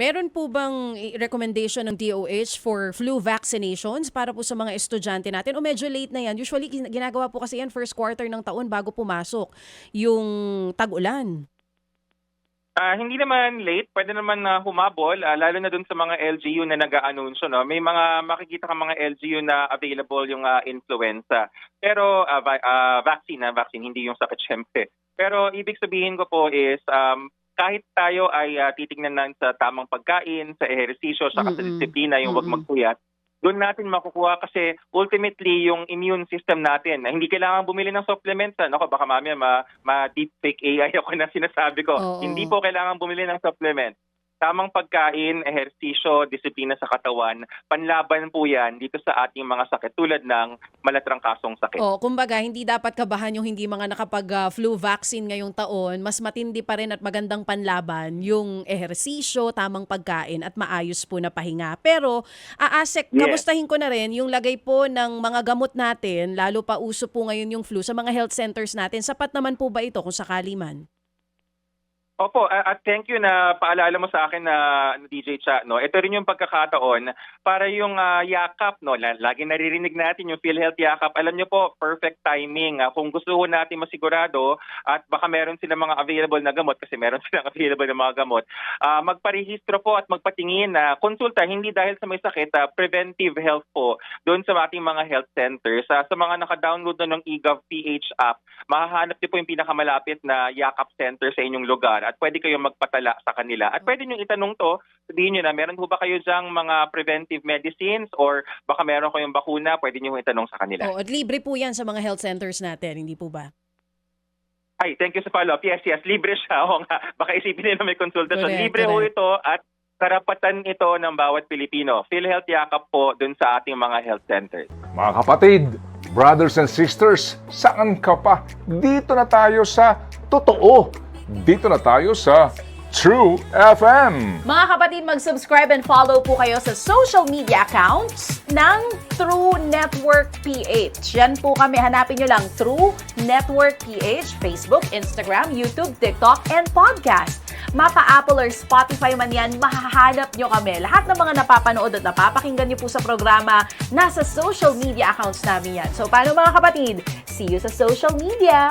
Meron po bang recommendation ng DOH for flu vaccinations para po sa mga estudyante natin? O medyo late na yan? Usually, ginagawa po kasi yan first quarter ng taon bago pumasok yung tag-ulan. Hindi naman late, pwede naman na humabol, lalo na dun sa mga LGU na nag-aanunsyo. No? May mga makikita ka mga LGU na available yung influenza. Pero vaccine, hindi yung sakit syempre. Pero ibig sabihin ko po is kahit tayo ay titignan na sa tamang pagkain, sa ehersisyo, sa disiplina, yung wag magpuyat, doon natin makukuha kasi ultimately yung immune system natin. Hindi kailangan bumili ng supplements. Ako, baka mamaya ma-deepfake AI ako na sinasabi ko. Oo. Hindi po kailangan bumili ng supplements. Tamang pagkain, ehersisyo, disiplina sa katawan, panlaban po yan dito sa ating mga sakit tulad ng malatrangkasong sakit. Kumbaga, hindi dapat kabahan yung hindi mga nakapag-flu vaccine ngayong taon. Mas matindi pa rin at magandang panlaban yung ehersisyo, tamang pagkain at maayos po na pahinga. Pero, Asek, Yes. kamustahin ko na rin yung lagay po ng mga gamot natin, lalo pa uso po ngayon yung flu sa mga health centers natin. Sapat naman po ba ito kung sakali man? Opo, at thank you na paalala mo sa akin na DJ Cha, no. Ito rin yung pagkakataon para yung yakap, no. Lagi naririnig natin yung PhilHealth yakap. Alam niyo po, perfect timing. Kung gusto ho natin masigurado at baka meron silang mga available na gamot kasi meron silang available na mga gamot, magparehistro po at magpatingin na konsulta hindi dahil sa may sakit, preventive health po doon sa ating mga health centers. Sa mga naka-download na ng eGov.ph app, mahahanap niyo po yung pinakamalapit na yakap center sa inyong lugar at pwede kayong magpatala sa kanila. At pwede nyo itanong to, sabihin nyo na, meron po ba kayo dyang mga preventive medicines or baka meron kayong bakuna, pwede nyo itanong sa kanila. At libre po yan sa mga health centers natin, hindi po ba? Ay, thank you sa follow-up. Yes, libre siya. O nga, baka isipin nila may consultation. Correct, Libre ho ito at karapatan ito ng bawat Pilipino. PhilHealth yakap po dun sa ating mga health centers. Mga kapatid, brothers and sisters, saan ka pa? Dito na tayo sa totoo. Dito na tayo sa True FM. Mga kapatid, mag-subscribe and follow po kayo sa social media accounts ng True Network PH. Yan po kami. Hanapin nyo lang True Network PH, Facebook, Instagram, YouTube, TikTok, and podcast. Mapa Apple or Spotify man yan, mahahanap nyo kami. Lahat ng mga napapanood at napapakinggan nyo po sa programa, nasa social media accounts namin yan. So, paano mga kapatid? See you sa social media!